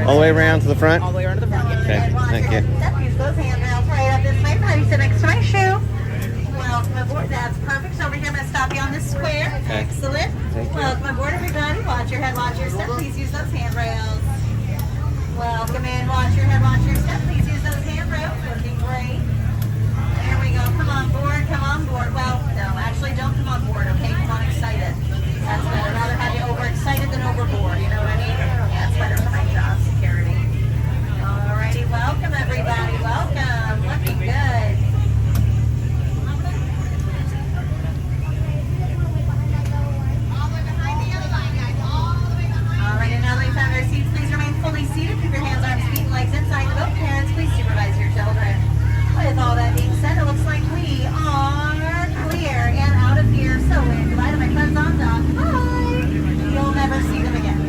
All the way around to the front? All the way around to the front. Okay, thank you. Use those handrails right up this way. Now you sit next to my shoe. Welcome aboard. That's perfect. So over here, I'm going to stop you on this square. Okay. Excellent. Welcome aboard, everybody. Watch your head, watch your step. Please use those handrails. Welcome in. Watch your head, watch your step. Please use those handrails. Looking great. There we go. Come on board. Come on board. Well, no, actually, don't come on board, okay? Come on excited. That's better. I'd rather have you overexcited than overboard. You know what I mean? That's better for my job security. Alrighty. Welcome, everybody. Welcome. Looking good. Alright, and now that you've found our seats, please remain fully seated. Keep your hands, arms, feet, and legs inside the boat. Parents, please supervise your children. With all that being said, it looks like we are clear and out of here. So wave goodbye to my friends on dock. Bye. You'll never see them again.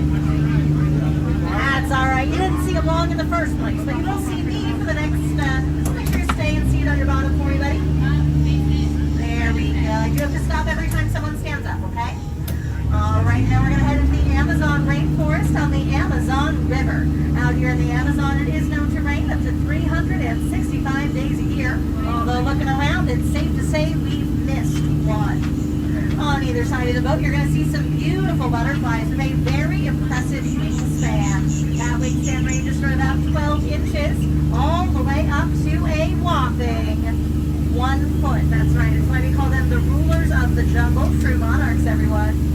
That's alright. You didn't see them long in the first place, but you will see me for the next, make sure you stay and seat on your bottom for you, buddy. There we go. You have to stop every time someone stands up, okay? Alright, now we're going to head into the Amazon rainforest on the Amazon River. Out here in the Amazon, it is known to rain up to 365 days a year. Although looking around, it's safe to say we've missed one. On either side of the boat, you're going to see some beautiful butterflies with a very impressive wingspan. That wingspan ranges from about 12 inches all the way up to a whopping 1 foot. That's right. It's why we call them the rulers of the jungle. True monarchs, everyone.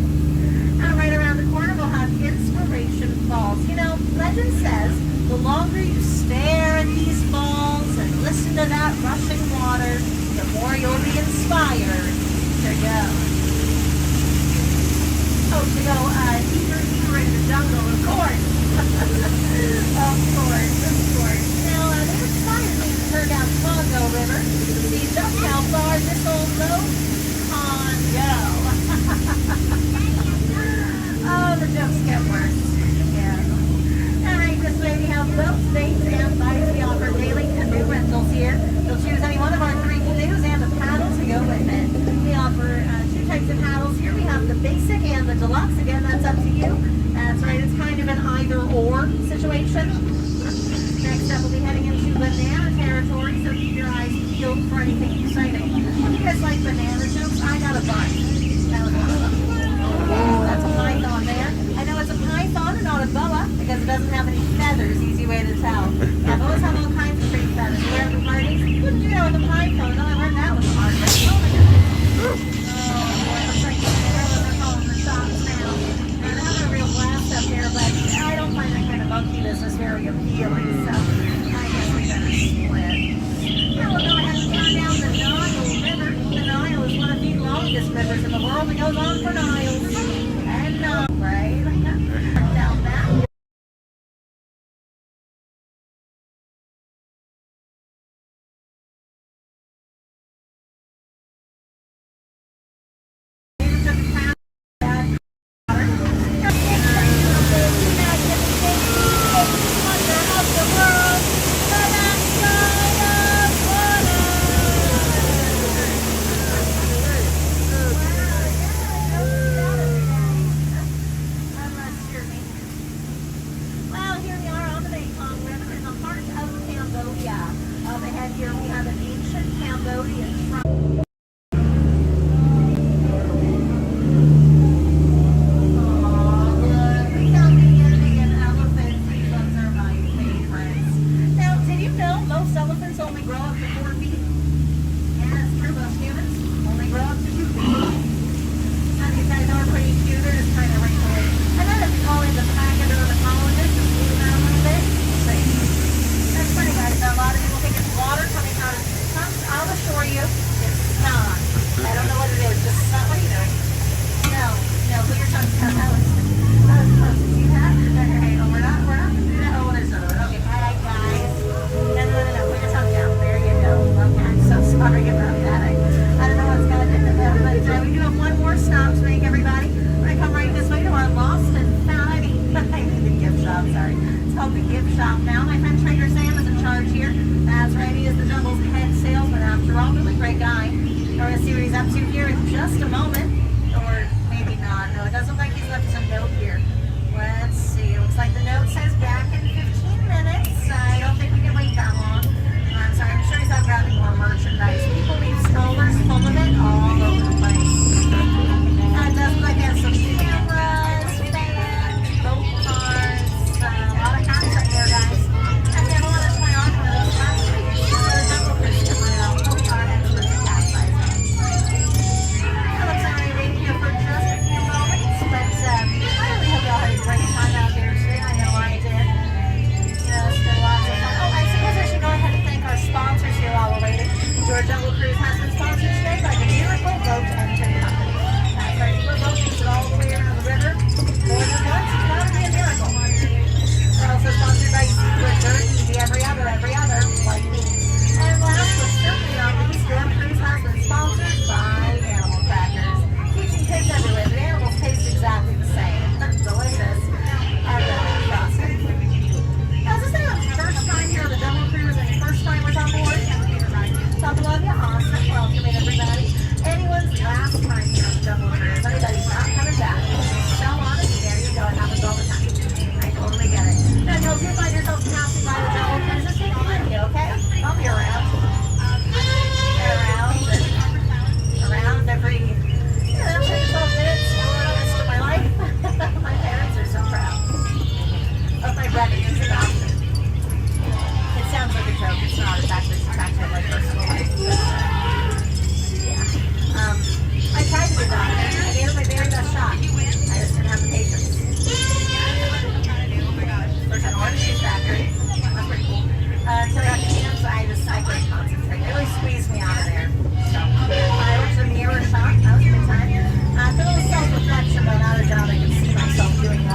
And right around the corner, we'll have Inspiration Falls. You know, legend says the longer you stare at these falls and listen to that rushing water, the more you'll be inspired to go. Oh, to go deeper in the jungle, of course. Of course. Now, they inspired me to turn down Congo River to see just how far this old boat can go. Oh, the jokes get worse. Yeah. Alright, this way we have boats, dates, and bikes. We offer daily canoe rentals here. You'll choose any one of our 3 canoes and a paddle to go with it. We offer 2 types of paddles here. We have the basic and the deluxe. Again, that's up to you. That's right, it's kind of an either-or situation. Next up, we'll be heading into banana territory, so keep your eyes peeled for anything exciting. If you guys like banana jokes, I got a bunch. That was one of them. That's a python there. I know it's a python and not a boa because it doesn't have any feathers. Easy way to tell. Yeah, boas have all kinds of pretty feathers. You wear them at parties. You wouldn't do that with a python. No, I learned that with a hard way. Oh my goodness. Oh boy, looks like they're calling the shots now. And they're having a real blast up here, but I don't find that kind of monkey business very appealing. So I guess we better split. Now we'll go ahead and turn down the Nile River. The Nile is one of the longest rivers in the world. It goes on for miles. And right? Down that. Here we have an ancient Cambodian shrine. Just a moment, or maybe not. No, it doesn't look like he's left us a note here. Let's see. It looks like the note says back in 15.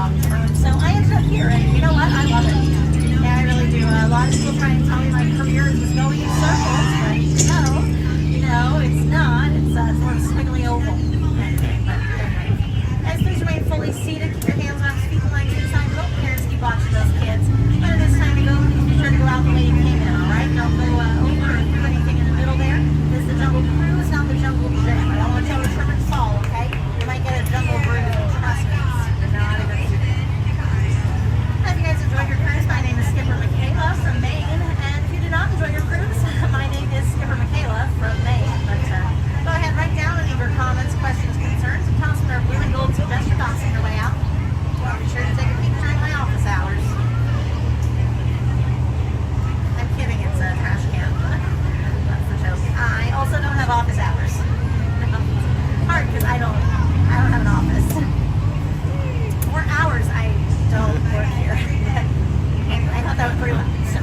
long term. So I ended up here, and you know what? I love it. Yeah, I really do. A lot of people try and tell me my career is just going in circles, but no, it's not. It's more squiggly oval. But anyway, guys, please remain fully seated. Keep your hands on feet and legs inside. Both parents keep watching those kids. When it is time to go, be sure to go out the way you came in. All right? Don't go over or through anything in the middle there. This is the jungle cruise, not the jungle gym. I don't want y'all to trip and fall. Okay? You might get a jungle bruise. Trust me. It's not a good idea. Hope you guys enjoyed your cruise. My name is Skipper Michaela from Maine, and if you did not enjoy your cruise, my name is Skipper Michaela from Maine. But go ahead, write down any of your comments, questions, concerns, and toss them our blue and gold suggestion box on your way out. Be sure to take a peek during my office hours. I'm kidding, it's a trash can. That's the joke. I also don't have office hours. Hard because I don't have an office. Or hours I don't work here. I thought that was pretty well. So,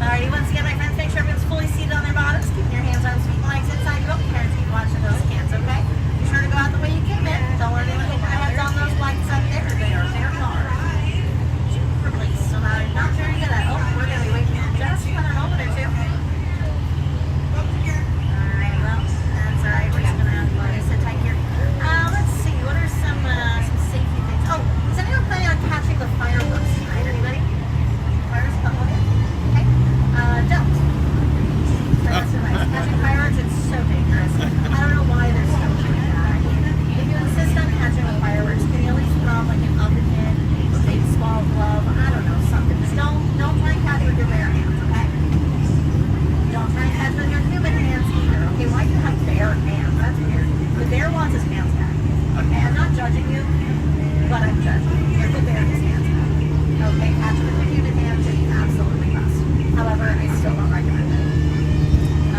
alrighty, once again, my friends, make sure everyone's fully seated on their bottoms, keeping your hands, arms, feet, and legs inside. Your parents keep watching those cans, okay? Be sure to go out the way you came in. Don't let anyone get their heads on those lights up there. They are very hard. Release. So not very good at. Oh, we're going to be waking up just another moment or two. Alrighty, well, that's alright. We're just going to sit tight here. Let's see. What are some safety things? Oh, is anyone planning on catching the fireworks tonight? Anybody? Fireworks? Okay. Don't. Catching fireworks, it's so dangerous. I don't know why they're so doing that. If you insist on catching the fireworks, can you at least put on like an oven mitt, a baseball glove, I don't know, something. Just don't try and catch with your bare hands, okay? Don't try and catch with your human hands either, okay? Why do you have bare hands? That's weird. The bear wants his hands back. Okay, I'm not judging you, but I'm judging you. Give the bear his hands back. Okay, catch with your human hands if you absolutely must. However, I still don't recommend it.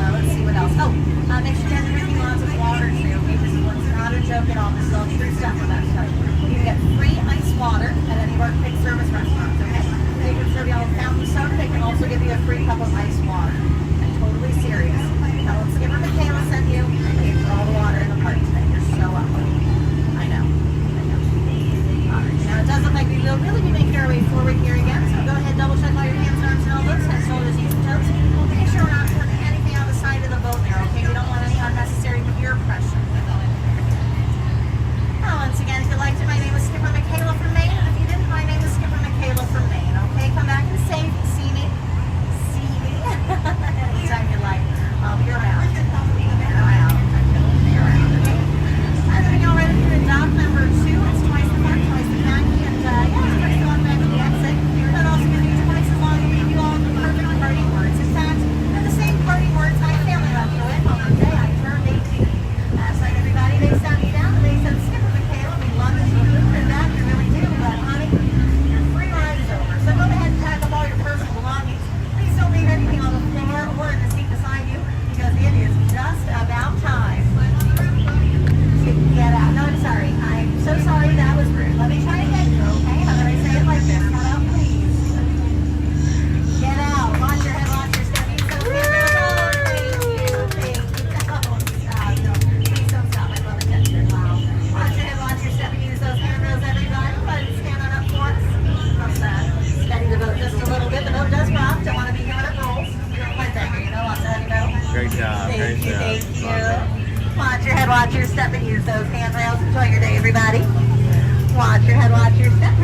Let's see what else. Oh, make sure you guys are drinking lots of water too. Okay, this one's not a joke at all. This is all true stuff I'm about to tell you. You can get free ice water at any of our quick service restaurants, okay? They can serve you all fountain soda. They can also give you a free cup of ice water. I'm totally serious. Tell them Skipper Michaela sent you. I paid for all the water in the park today. You're so welcome. I know. Alright, now it does look like we will really be making our way forward here again. So go ahead, double check all your hands, arms, and elbows. Head, shoulders, knees, and toes. Make sure we're not putting anything on the side of the boat there, okay? We don't want any unnecessary peer pressure. Once again, if you liked it, my name is Skipper Michaela from Maine, and if you didn't, my name is Skipper Michaela from Maine, okay? Come back and see me anytime you like. I'll be around. Okay? I'm going all right up here in dock number 2. It's twice the mark, twice the khaki, and yeah, it's pretty long back to the exit. That also gives you twice as long to leave you all the perfect parting words. In fact, they're the same parting words my family left me with on the day I turned 18. Last night, everybody, they sat me down and they said, Skipper Michaela, we love that you do and that, you really do, but honey, your free ride is over. So go ahead and pack up all your personal belongings. Please don't leave anything on the floor or in the seat beside you, because it is just about time to get out. No, I'm sorry. I'm so sorry that was rude. Let me try again, okay? How do I say it like this? How about please? Get out. Watch your head, watch your step. Use those hands. Thank you. Don't stop. No, please don't stop. I love attention. Wow. Watch your head, watch your step. Use those handrails, everybody. Go ahead and stand on up for us. Steady the boat just a little bit. The boat does rock. Don't want to be here when it rolls. Right there. You know, lots of heavy metal. Great job. Thank you. Watch your head, watch your step, and use those handrails. Enjoy your day, everybody. Watch your head, watch your step.